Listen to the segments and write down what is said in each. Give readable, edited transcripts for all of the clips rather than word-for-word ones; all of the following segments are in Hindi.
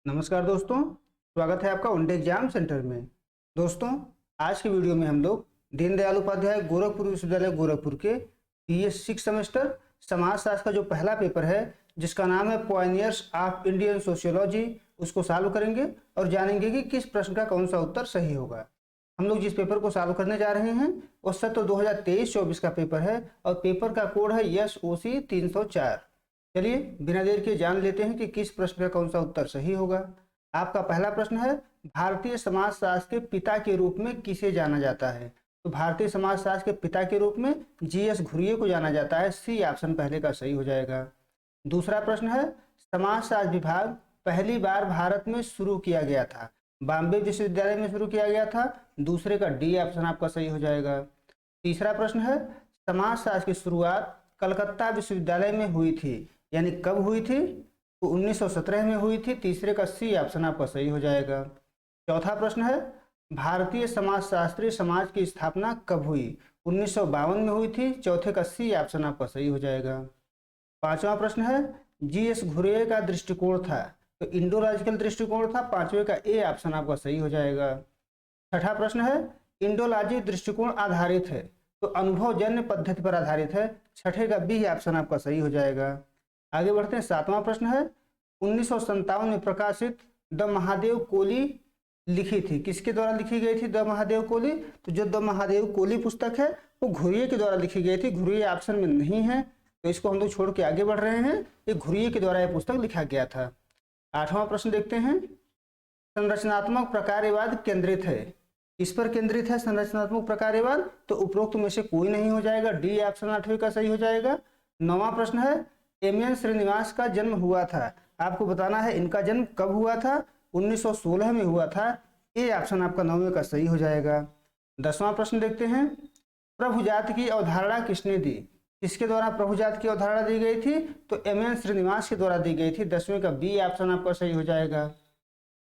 नमस्कार दोस्तों, स्वागत है आपका वनडे एग्जाम सेंटर में। दोस्तों, आज की वीडियो में हम लोग दीनदयाल उपाध्याय गोरखपुर विश्वविद्यालय गोरखपुर के बीएस 6 सेमेस्टर समाजशास्त्र का जो पहला पेपर है जिसका नाम है पॉयनियर्स ऑफ इंडियन सोशियोलॉजी, उसको सॉल्व करेंगे और जानेंगे कि किस प्रश्न का कौन सा उत्तर सही होगा। हम लोग जिस पेपर को सॉल्व करने जा रहे हैं वो सत्र 2023-24 का पेपर है और पेपर का कोड है SOC 304। चलिए बिना देर के जान लेते हैं कि किस प्रश्न का कौन सा उत्तर सही होगा। आपका पहला प्रश्न है, भारतीय समाजशास्त्र के पिता के रूप में किसे जाना जाता है? तो भारतीय समाजशास्त्र के पिता के रूप में GS घुरिये को जाना जाता है। सी ऑप्शन पहले का सही हो जाएगा। दूसरा प्रश्न है, समाजशास्त्र विभाग पहली बार भारत में शुरू किया गया था। बॉम्बे विश्वविद्यालय में शुरू किया गया था। दूसरे का डी ऑप्शन आपका सही हो जाएगा। तीसरा प्रश्न है, समाजशास्त्र की शुरुआत कलकत्ता विश्वविद्यालय में हुई थी, यानी कब हुई थी? तो 1917 में हुई थी। तीसरे का सी ऑप्शन आपका सही हो जाएगा। चौथा प्रश्न है, भारतीय समाजशास्त्री समाज की स्थापना कब हुई? 1952 में हुई थी। चौथे का सी ऑप्शन आपका सही हो जाएगा। पांचवा प्रश्न है, GS घुरिये का दृष्टिकोण था, तो इंडोलॉजिकल दृष्टिकोण था। पांचवे का ए ऑप्शन आपका सही हो जाएगा। छठा प्रश्न है, इंडोलॉजी दृष्टिकोण आधारित है, तो अनुभवजन्य पद्धति पर आधारित है। छठे का बी ऑप्शन आपका सही हो जाएगा। आगे बढ़ते हैं। सातवां प्रश्न है, 1957 में प्रकाशित द महादेव कोली लिखी थी, किसके द्वारा लिखी गई थी द महादेव कोली? तो जो द महादेव कोली पुस्तक है वो घुरिये के द्वारा लिखी गई थी। घुरिये ऑप्शन में नहीं है तो इसको हम लोग छोड़ के आगे बढ़ रहे हैं। ये घुरिये के द्वारा यह पुस्तक लिखा गया था। आठवां प्रश्न देखते हैं, संरचनात्मक प्रकार्यवाद केंद्रित है, इस पर केंद्रित है संरचनात्मक प्रकार्यवाद? तो उपरोक्त में से कोई नहीं हो जाएगा। डी ऑप्शन आठवें का सही हो जाएगा। नौवां प्रश्न है, एम.एन. श्रीनिवास का जन्म हुआ था, आपको बताना है इनका जन्म कब हुआ था? 1916 में हुआ था। ए ऑप्शन आपका नौवें का सही हो जाएगा। 10वां प्रश्न देखते हैं, प्रभु जाति की अवधारणा किसने दी? किसके द्वारा प्रभु जाति की अवधारणा दी गई थी? तो एम.एन. श्रीनिवास के द्वारा दी गई थी। 10वें का बी ऑप्शन आपका सही हो जाएगा।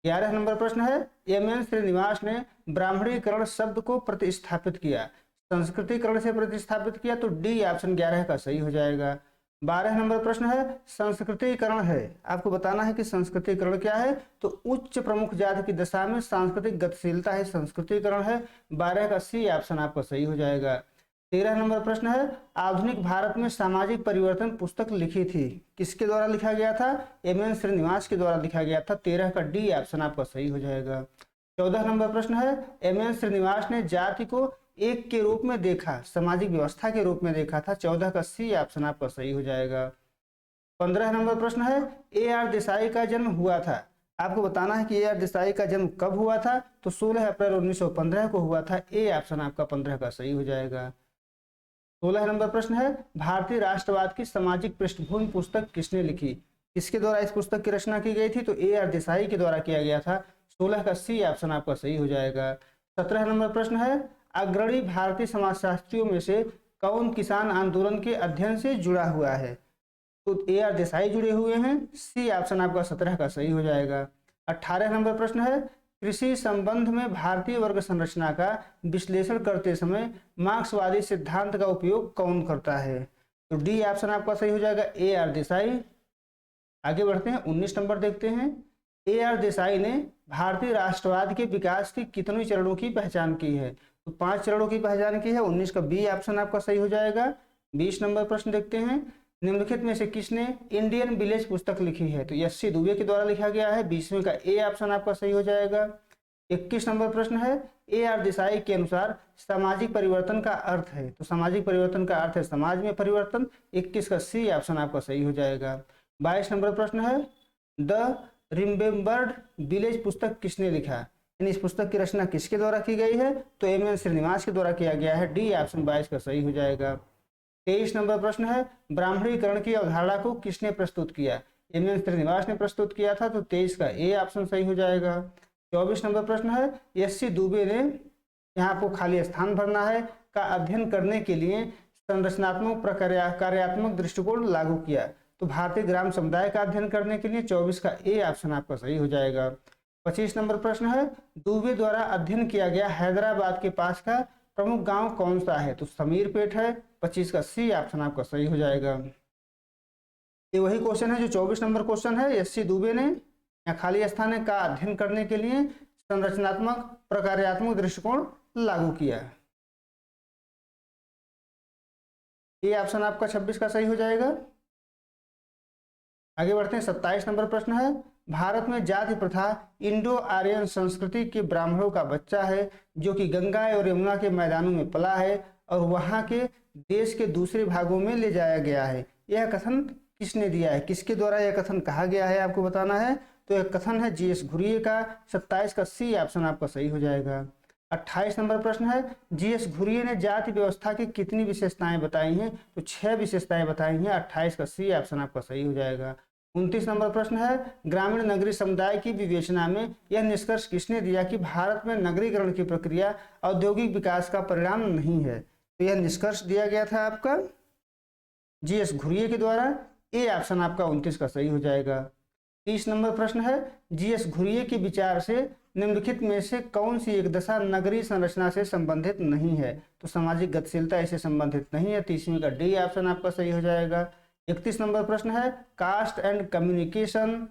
11 नंबर प्रश्न है, एम.एन. श्रीनिवास ने ब्राह्मणीकरण शब्द को प्रतिस्थापित किया, संस्कृतिकरण से प्रतिस्थापित किया। तो डी ऑप्शन 11 का सही हो जाएगा। 12 नंबर प्रश्न है, संस्कृतिकरण है, आपको बताना है कि संस्कृतिकरण क्या है? तो उच्च प्रमुख जाति की दशा में सांस्कृतिक गतिशीलता है, संस्कृतिकरण है। 12 का सी ऑप्शन आपका सही हो जाएगा। 13 नंबर प्रश्न है, आधुनिक भारत में सामाजिक परिवर्तन पुस्तक लिखी थी, किसके द्वारा लिखा गया था? एम.एन. श्रीनिवास के द्वारा लिखा गया था। 13 का डी ऑप्शन आपका सही हो जाएगा। 14 नंबर प्रश्न है, एम.एन. श्रीनिवास ने जाति को एक के रूप में देखा, सामाजिक व्यवस्था के रूप में देखा था। 14 का सी ऑप्शन आपका सही हो जाएगा। 15 नंबर प्रश्न है, A.R. देसाई का जन्म हुआ था, आपको बताना है कि A.R. देसाई का जन्म कब हुआ था? तो 16 अप्रैल 1915 को हुआ था। ए ऑप्शन आपका 15 का सही हो जाएगा। 16 नंबर प्रश्न है, भारतीय राष्ट्रवाद की सामाजिक पृष्ठभूमि पुस्तक किसने लिखी, किसके द्वारा इस पुस्तक की रचना की गई थी? तो A.R. देसाई के द्वारा किया गया था। 16 का सी ऑप्शन आपका सही हो जाएगा। 17 नंबर प्रश्न है, अग्रणी भारतीय समाजशास्त्रियों में से कौन किसान आंदोलन के अध्ययन से जुड़ा हुआ है? तो A.R. देसाई जुड़े हुए हैं। सी ऑप्शन आपका 17 का सही हो जाएगा। 18 नंबर प्रश्न है, कृषि संबंध में भारतीय वर्ग संरचना का विश्लेषण करते समय मार्क्सवादी सिद्धांत का उपयोग कौन करता है? तो डी ऑप्शन आपका सही हो जाएगा, A.R. देसाई। आगे बढ़ते हैं। 19 नंबर देखते हैं, A.R. देसाई ने भारतीय राष्ट्रवाद के विकास की कितने चरणों की पहचान की है? तो 5 चरणों की पहचान की है। 19 का बी ऑप्शन आपका सही हो जाएगा। 20 नंबर प्रश्न देखते हैं, निम्नलिखित में से किसने इंडियन विलेज पुस्तक लिखी है? तो S.C. दुबे के द्वारा लिखा गया है। 20वें का ए ऑप्शन आपका सही हो जाएगा। 21 नंबर प्रश्न है, A.R. देसाई के अनुसार सामाजिक परिवर्तन का अर्थ है, तो सामाजिक परिवर्तन का अर्थ है समाज में परिवर्तन। 21 का सी ऑप्शन आपका सही हो जाएगा। 22 नंबर प्रश्न है, द रिमेम्बर्ड विलेज पुस्तक किसने लिखा, यानी इस पुस्तक की रचना किसके द्वारा की गई है? तो एम.एन. श्रीनिवास के द्वारा किया गया है। डी ऑप्शन 22 का सही हो जाएगा। 23 नंबर प्रश्न है, ब्राह्मणीकरण की अवधारणा को किसने प्रस्तुत किया? एम.एन. श्रीनिवास ने प्रस्तुत किया था। तो 23 का ए ऑप्शन सही हो जाएगा। 24 नंबर प्रश्न है, S.C. दुबे ने, यहाँ आपको खाली स्थान भरना है, का अध्ययन करने के लिए संरचनात्मक कार्यात्मक दृष्टिकोण लागू किया। तो भारतीय ग्राम समुदाय का अध्ययन करने के लिए 24 का ए ऑप्शन आपका सही हो जाएगा। 25 नंबर प्रश्न है, दुबे द्वारा अध्ययन किया गया हैदराबाद के पास का प्रमुख गांव कौन सा है? तो समीरपेट है। 25 का सी ऑप्शन आपका सही हो जाएगा। ये वही क्वेश्चन है जो 24 नंबर क्वेश्चन है। S.C. दुबे ने या खाली स्थान है का अध्ययन करने के लिए संरचनात्मक प्रकार्यात्मक दृष्टिकोण लागू किया। ये ऑप्शन आपका 26 का सही हो जाएगा। आगे बढ़ते हैं, 27 नंबर प्रश्न है, भारत में जाति प्रथा इंडो आर्यन संस्कृति के ब्राह्मणों का बच्चा है जो कि गंगा और यमुना के मैदानों में पला है और वहां के देश के दूसरे भागों में ले जाया गया है। यह कथन किसने दिया है, किसके द्वारा यह कथन कहा गया है, आपको बताना है। तो यह कथन है जीएस घुरिये का। 27 का सी ऑप्शन आपका सही हो जाएगा। 28 नंबर प्रश्न है, जीएस घुरिये ने जाति व्यवस्था की कितनी विशेषताएं बताई हैं, तो 6 विशेषताएं बताई हैं। 28 का सी ऑप्शन आपका सही हो जाएगा। 29 नंबर प्रश्न है, ग्रामीण नगरीय समुदाय की विवेचना में यह निष्कर्ष किसने दिया कि भारत में नगरीकरण की प्रक्रिया औद्योगिक विकास का परिणाम नहीं है। तो यह निष्कर्ष दिया गया था आपका जीएस घुरिये के द्वारा। ए ऑप्शन आपका 29 का सही हो जाएगा। 30 नंबर प्रश्न है, जीएस घुरिये के विचार से निम्नलिखित में से कौन सी एक दशा नगरीय संरचना से संबंधित नहीं है, तो सामाजिक गतिशीलता इससे संबंधित नहीं है। 30वीं का डी ऑप्शन आपका सही हो जाएगा। 31 नंबर प्रश्न है, caste and communication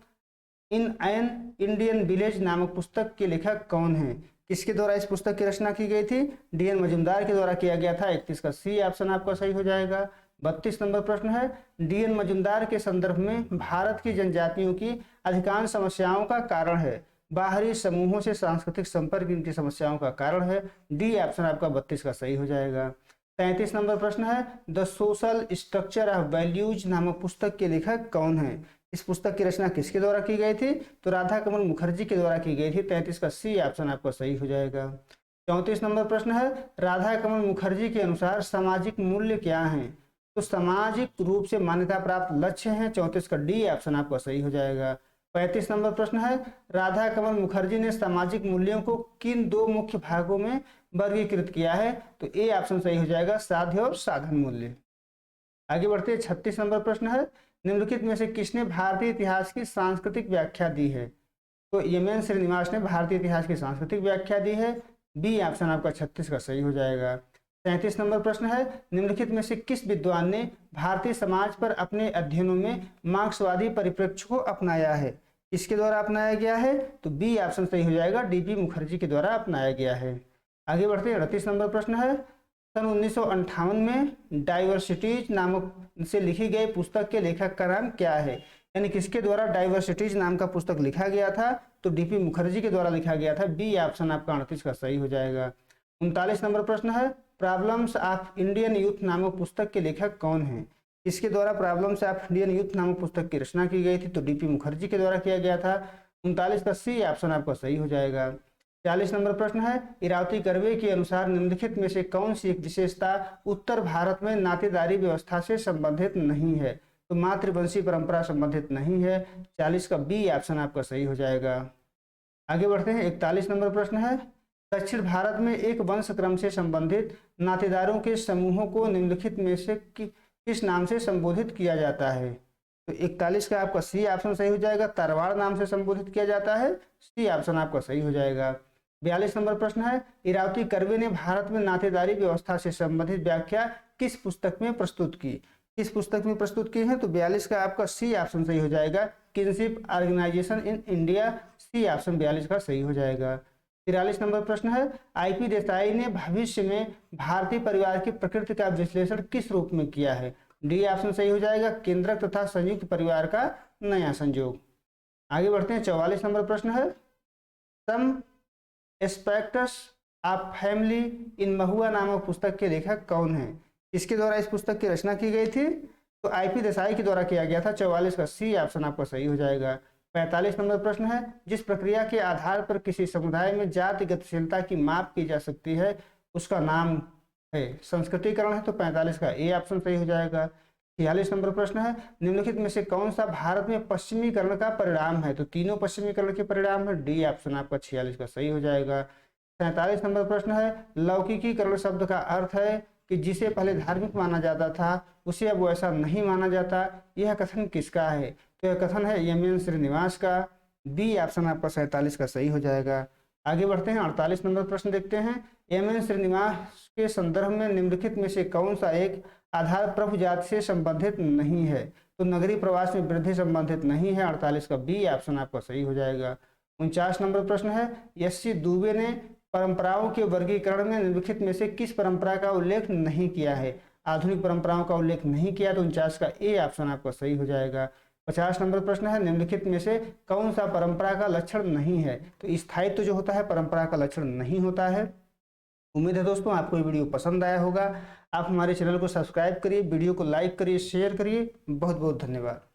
in an Indian village नामक पुस्तक के लेखक कौन है, किसके द्वारा इस पुस्तक की रचना की गई थी, डीएन मजुमदार के द्वारा किया गया था। 31 का सी ऑप्शन आपका सही हो जाएगा। 32 नंबर प्रश्न है, डीएन मजुमदार के संदर्भ में भारत की जनजातियों की अधिकांश समस्याओं का कारण है, बाहरी समूहों से सांस्कृतिक संपर्क इनकी समस्याओं का कारण है। डी ऑप्शन आपका 32 का सही हो जाएगा। 33 नंबर प्रश्न है, the social structure of values नामक पुस्तक के लेखक कौन है, इस पुस्तक की रचना किसके द्वारा की गई थी, तो राधा कमल मुखर्जी के द्वारा की गई थी। 33 का सी ऑप्शन आपका सही हो जाएगा। 34 नंबर प्रश्न है, राधा कमल मुखर्जी के अनुसार सामाजिक मूल्य क्या हैं, तो सामाजिक रूप से मान्यता प्राप्त लक्ष्य हैं। 34 का डी ऑप्शन आपका सही हो जाएगा। 35 नंबर प्रश्न है, राधा कमल मुखर्जी ने सामाजिक मूल्यों को किन दो मुख्य भागों में वर्गीकृत किया है, तो ए ऑप्शन सही हो जाएगा, साध्य और साधन मूल्य। आगे बढ़ते हैं, 36 नंबर प्रश्न है, निम्नलिखित में से किसने भारतीय इतिहास की सांस्कृतिक व्याख्या दी है, तो एम.एन. श्रीनिवास ने भारतीय इतिहास की सांस्कृतिक व्याख्या दी है। बी ऑप्शन आपका 36 का सही हो जाएगा। 37 नंबर प्रश्न है, निम्नलिखित में से किस विद्वान ने भारतीय समाज पर अपने अध्ययनों में मार्क्सवादी परिप्रेक्ष्य को अपनाया है, इसके द्वारा अपनाया गया है, तो बी ऑप्शन सही हो जाएगा, डीपी मुखर्जी के द्वारा अपनाया गया है। आगे बढ़ते हैं, 38 नंबर प्रश्न है, सन 1958 में डाइवर्सिटीज नामक से लिखी गई पुस्तक के लेखक का नाम क्या है, यानी किसके द्वारा डाइवर्सिटीज नाम का पुस्तक लिखा गया था, तो डीपी मुखर्जी के द्वारा लिखा गया था। बी ऑप्शन आपका 38 का सही हो जाएगा। 39 नंबर प्रश्न है, प्रॉब्लम्स ऑफ इंडियन यूथ नामक पुस्तक के लेखक कौन है, इसके द्वारा प्रॉब्लम्स ऑफ इंडियन यूथ नामक पुस्तक की रचना की गई थी, तो डीपी मुखर्जी के द्वारा किया गया था। 39 का सी ऑप्शन आपका सही हो जाएगा। 40 नंबर प्रश्न है, इरावती कर्वे के अनुसार निम्नलिखित में से कौन सी एक विशेषता उत्तर भारत में नातेदारी व्यवस्था से संबंधित नहीं है, तो मातृवंशी परंपरा संबंधित नहीं है। 40 का बी ऑप्शन आपका सही हो जाएगा। आगे बढ़ते हैं, 41 नंबर प्रश्न है, दक्षिण भारत में एक वंश क्रम से संबंधित नातेदारों के समूहों को निम्नलिखित में से किस नाम से संबोधित किया जाता है, तो 41 का आपका सी ऑप्शन सही हो जाएगा, तरवार नाम से संबोधित किया जाता है। सी ऑप्शन आपका सही हो जाएगा। 42 नंबर प्रश्न है, इरावती कर्वे ने भारत में नातेदारी व्यवस्था से संबंधित व्याख्या किस पुस्तक में प्रस्तुत की, किस पुस्तक में प्रस्तुत की है, तो 42 का आपका सी ऑप्शन सही हो जाएगा, kinship organisation in India. C option 42 का सही हो जाएगा। 43 नंबर प्रश्न है, आईपी देसाई ने भविष्य में भारतीय परिवार की प्रकृति का विश्लेषण किस रूप में किया है, डी ऑप्शन सही हो जाएगा, केंद्रक तथा संयुक्त परिवार का नया संयोग। आगे बढ़ते हैं, 44 नंबर प्रश्न है, some aspects of family in महुआ नामक पुस्तक के लेखक कौन है, इसके द्वारा इस पुस्तक की रचना की गई थी, तो आईपी देसाई के द्वारा किया गया था। 44 का सी ऑप्शन आपका सही हो जाएगा। 45 नंबर प्रश्न है, जिस प्रक्रिया के आधार पर किसी समुदाय में जाति गतिशीलता की माप की जा सकती है उसका नाम है संस्कृतिकरण है, तो 45 का ए ऑप्शन सही हो जाएगा। 46 नंबर प्रश्न है, निम्नलिखित में से कौन सा भारत में पश्चिमीकरण का परिणाम है, तो तीनों पश्चिमीकरण के परिणाम है। डी ऑप्शन आपका 46 का सही हो जाएगा। 47 नंबर प्रश्न है, लौकिकीकरण शब्द का अर्थ है कि जिसे पहले धार्मिक माना जाता था उसे अब वैसा नहीं माना जाता, यह कथन किसका है, तो यह कथन है एम.एन. श्रीनिवास का। बी ऑप्शन आपका 47 का सही हो जाएगा। आगे बढ़ते हैं, 48 नंबर प्रश्न देखते हैं, एम.एन. श्रीनिवास के संदर्भ में निम्नलिखित में से कौन सा एक आधार प्रभु जाति से संबंधित नहीं है, तो नगरीय प्रवास में वृद्धि संबंधित नहीं है, 48 का बी ऑप्शन आपका सही हो जाएगा। 49 नंबर प्रश्न है, एस.सी. दुबे ने परंपराओं के वर्गीकरण में निम्नलिखित में से किस परंपरा का उल्लेख नहीं किया है? आधुनिक परंपराओं का उल्लेख नहीं किया, तो 49 का ए ऑप्शन आपका सही हो जाएगा। 50 नंबर प्रश्न है, निम्नलिखित में से कौन सा परंपरा का लक्षण नहीं है? तो स्थायित्व जो होता है परंपरा का लक्षण नहीं होता है। उम्मीद है दोस्तों आपको ये वीडियो पसंद आया होगा। आप हमारे चैनल को सब्सक्राइब करिए, वीडियो को लाइक करिए, शेयर करिए। बहुत बहुत धन्यवाद।